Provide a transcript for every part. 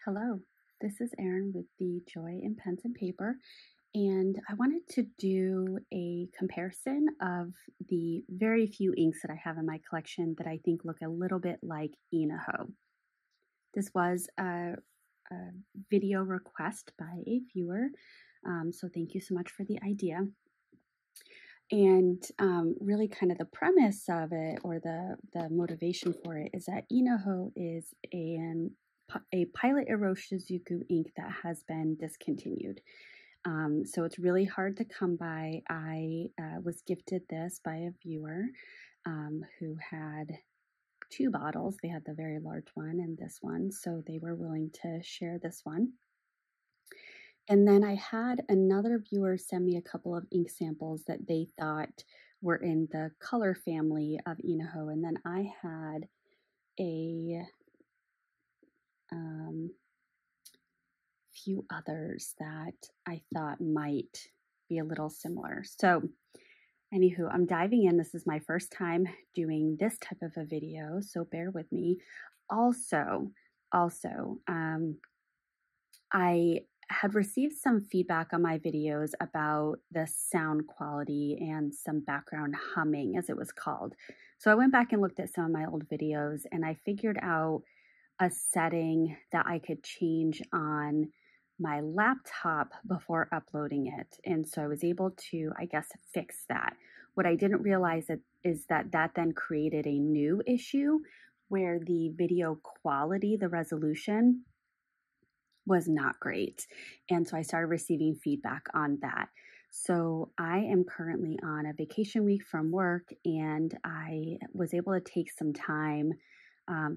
Hello, this is Erin with the Joy in Pens and Paper, and I wanted to do a comparison of the very few inks that I have in my collection that I think look a little bit like Inaho. This was a video request by a viewer, so thank you so much for the idea. And really kind of the premise of it, or the motivation for it, is that Inaho is a Pilot Iroshizuku ink that has been discontinued. So it's really hard to come by. I was gifted this by a viewer who had two bottles. They had the very large one and this one, so they were willing to share this one. And then I had another viewer send me a couple of ink samples that they thought were in the color family of Inaho. And then I had a few others that I thought might be a little similar. So anywho, I'm diving in. This is my first time doing this type of a video, so bear with me. Also, I had received some feedback on my videos about the sound quality and some background humming, as it was called. So I went back and looked at some of my old videos, and I figured out a setting that I could change on my laptop before uploading it. And so I was able to, I guess, fix that. What I didn't realize is that then created a new issue where the video quality, the resolution, was not great. And so I started receiving feedback on that. So I am currently on a vacation week from work, and I was able to take some time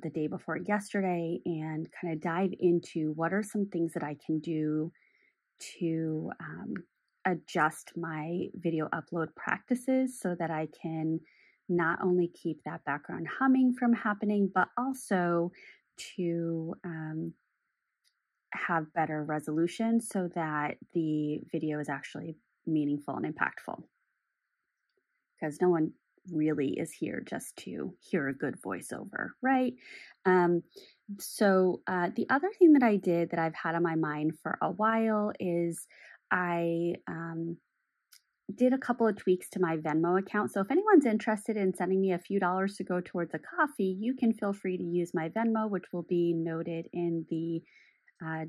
the day before yesterday and kind of dive into what are some things that I can do to adjust my video upload practices so that I can not only keep that background humming from happening, but also to have better resolution so that the video is actually meaningful and impactful. Because no one really is here just to hear a good voiceover, right? So the other thing that I did that I've had on my mind for a while is I did a couple of tweaks to my Venmo account. So if anyone's interested in sending me a few dollars to go towards a coffee, you can feel free to use my Venmo, which will be noted in the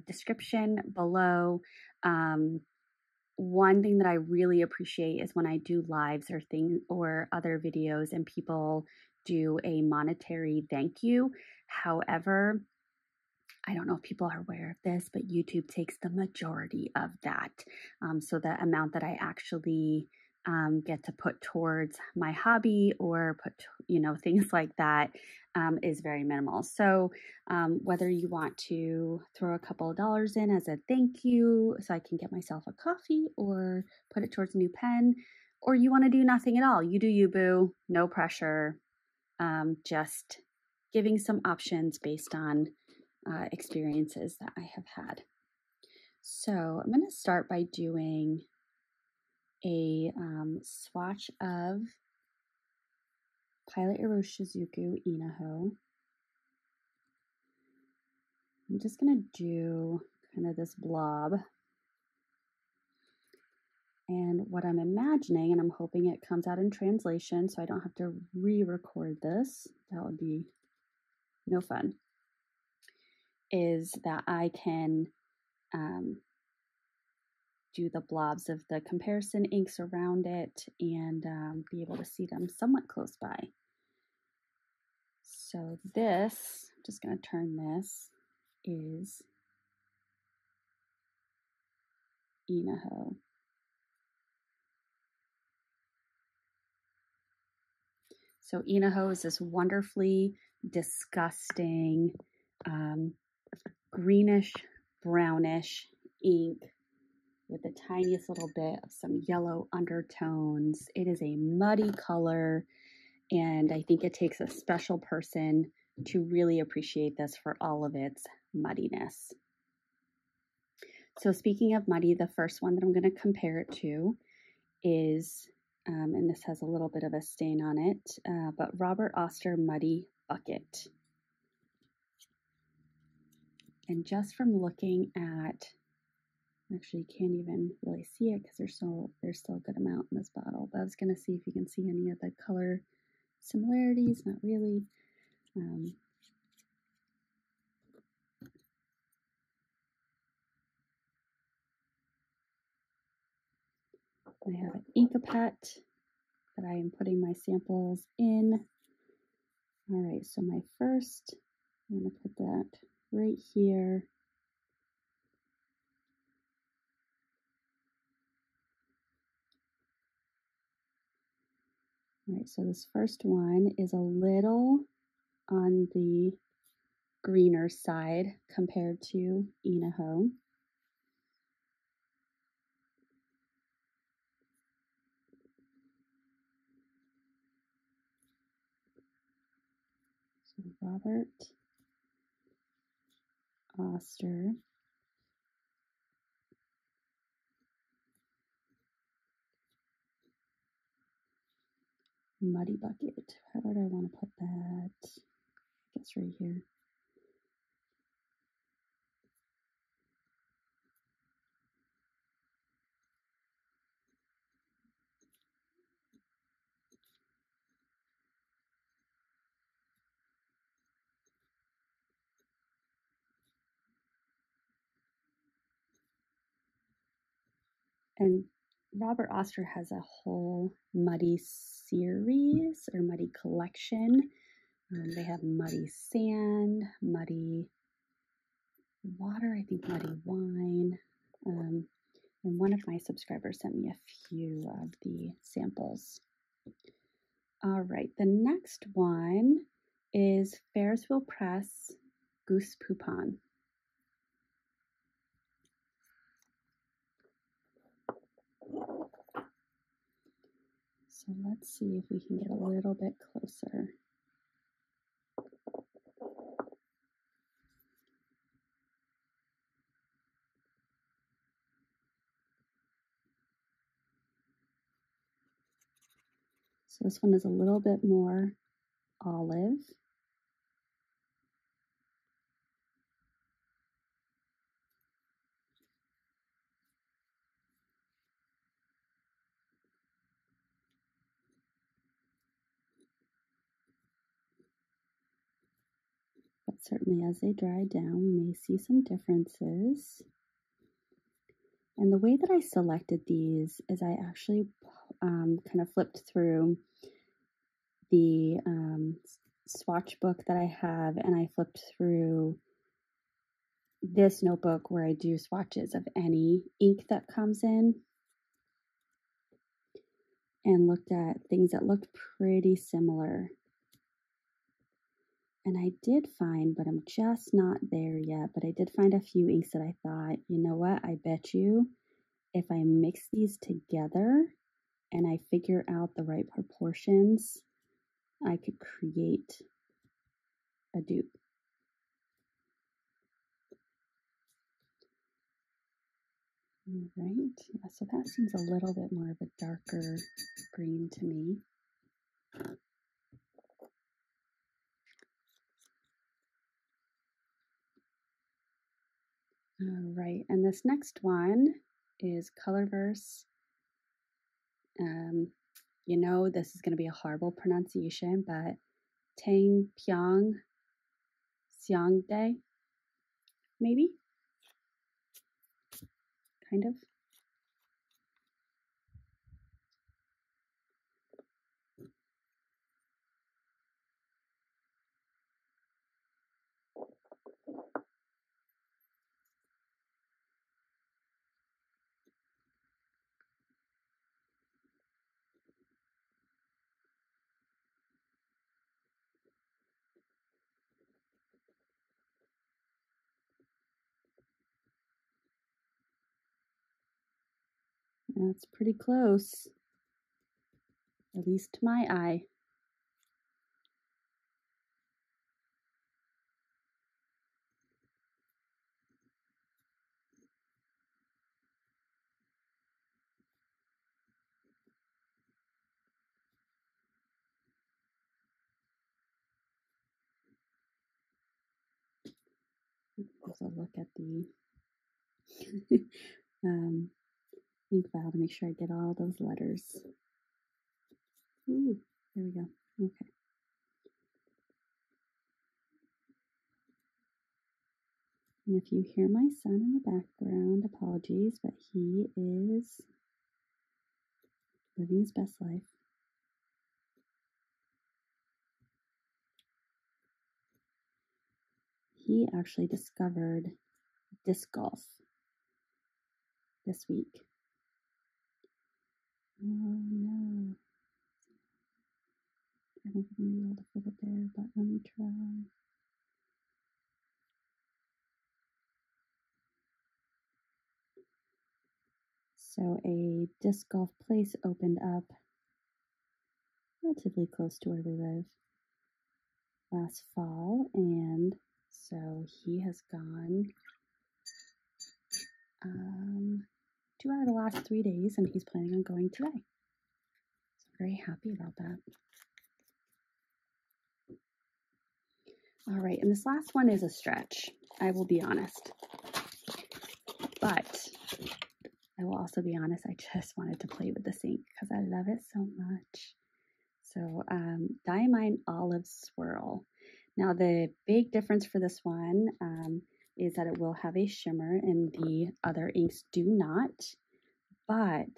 description below. One thing that I really appreciate is when I do lives or other videos and people do a monetary thank you. However, I don't know if people are aware of this, but YouTube takes the majority of that. So the amount that I actually get to put towards my hobby or put, things like that is very minimal. So whether you want to throw a couple of dollars in as a thank you so I can get myself a coffee or put it towards a new pen, or you want to do nothing at all, you do you, boo. No pressure. Just giving some options based on experiences that I have had. So I'm going to start by doing a swatch of Pilot Iroshizuku Inaho. I'm just going to do kind of this blob. And what I'm imagining, and I'm hoping it comes out in translation so I don't have to re-record this, that would be no fun, is that I can do the blobs of the comparison inks around it and be able to see them somewhat close by. So this, I'm just going to turn this, is Inaho. So Inaho is this wonderfully disgusting greenish brownish ink with the tiniest little bit of some yellow undertones. It is a muddy color, and I think it takes a special person to really appreciate this for all of its muddiness. So speaking of muddy, the first one that I'm going to compare it to is, and this has a little bit of a stain on it, but Robert Oster Muddy Bucket. And just from looking at, actually you can't even really see it because there's still a good amount in this bottle, but I was going to see if you can see any of the color similarities. Not really. I have an Inkapet that I am putting my samples in. All right, so my first, I'm going to put that right here. All right, so this first one is a little on the greener side compared to Inaho. So Robert Oster. Muddy Bucket. How would I want to put that? I guess right here. And Robert Oster has a whole muddy series or muddy collection. They have muddy sand, muddy water, I think muddy wine. And one of my subscribers sent me a few of the samples. All right, the next one is Ferris Wheel Press Goose Poupon. So let's see if we can get a little bit closer. So this one is a little bit more olive. But certainly as they dry down, we may see some differences. And the way that I selected these is I actually kind of flipped through the swatch book that I have, and I flipped through this notebook where I do swatches of any ink that comes in, and looked at things that looked pretty similar. And I did find, but I'm just not there yet, but I did find a few inks that I thought, you know what, I bet you if I mix these together and I figure out the right proportions, I could create a dupe. All right, yeah, so that seems a little bit more of a darker green to me. All right, and this next one is Colorverse. You know, this is going to be a horrible pronunciation, but Tangang Xiangde, maybe? Kind of. That's pretty close, at least to my eye. Here's a look at the ink vial to make sure I get all those letters. Ooh, there we go. Okay. And if you hear my son in the background, apologies, but he is living his best life. He actually discovered disc golf this week. Oh no. I don't think I'm going to be able to fit it there, but let me try. So a disc golf place opened up relatively close to where we live last fall, and so he has gone 2 out of the last 3 days, and he's planning on going today. So I'm very happy about that. All right, and this last one is a stretch, I will be honest. But I will also be honest, I just wanted to play with this ink because I love it so much. So Damine Olive Swirl. Now the big difference for this one is that it will have a shimmer and the other inks do not. But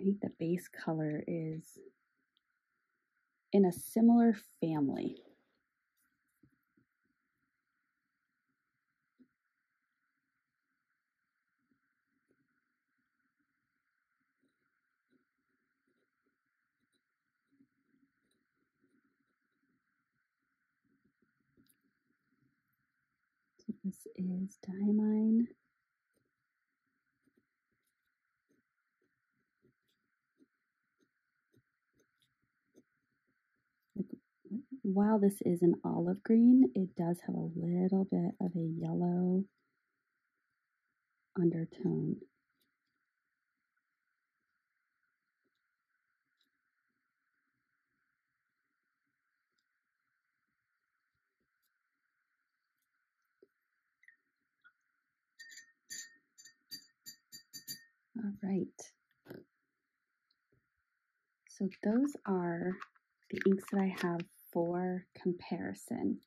I think the base color is in a similar family. So this is Damine. While this is an olive green, it does have a little bit of a yellow undertone. All right. So those are the inks that I have for comparison.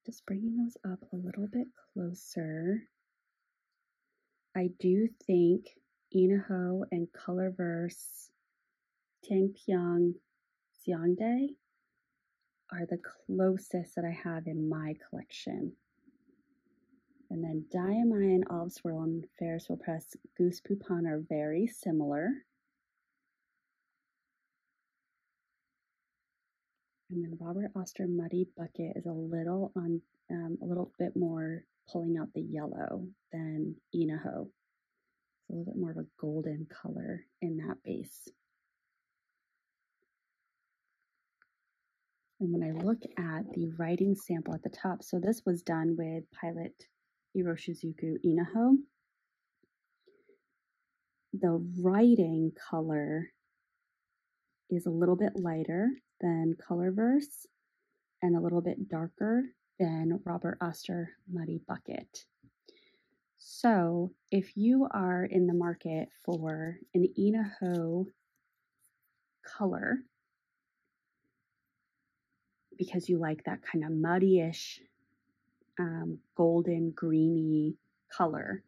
Just bringing those up a little bit closer. I do think Inaho and Colorverse Tangang are the closest that I have in my collection. And then Damine, Olive Swirl, and Ferris Wheel Press Goose Poupon are very similar. And then Robert Oster Muddy Bucket is a little bit more pulling out the yellow than Inaho. It's a little bit more of a golden color in that base. And when I look at the writing sample at the top, so this was done with Pilot Iroshizuku Inaho. The writing color is a little bit lighter than Colorverse and a little bit darker than Robert Oster Muddy Bucket. So if you are in the market for an Inaho color, because you like that kind of muddy-ish, golden, greeny color,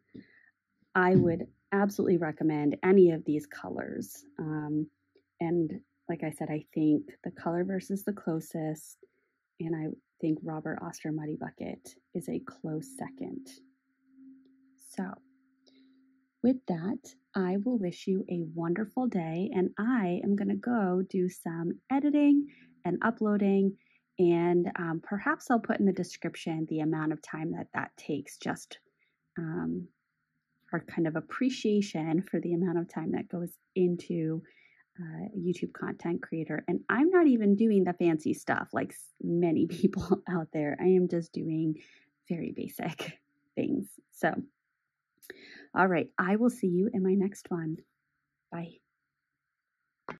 I would absolutely recommend any of these colors. And like I said, I think the Colorverse is the closest, and I think Robert Oster Muddy Bucket is a close second. So with that, I will wish you a wonderful day, and I am going to go do some editing and uploading, and perhaps I'll put in the description the amount of time that takes, just for kind of appreciation for the amount of time that goes into YouTube content creator. And I'm not even doing the fancy stuff like many people out there. I am just doing very basic things. So, all right, I will see you in my next one. Bye.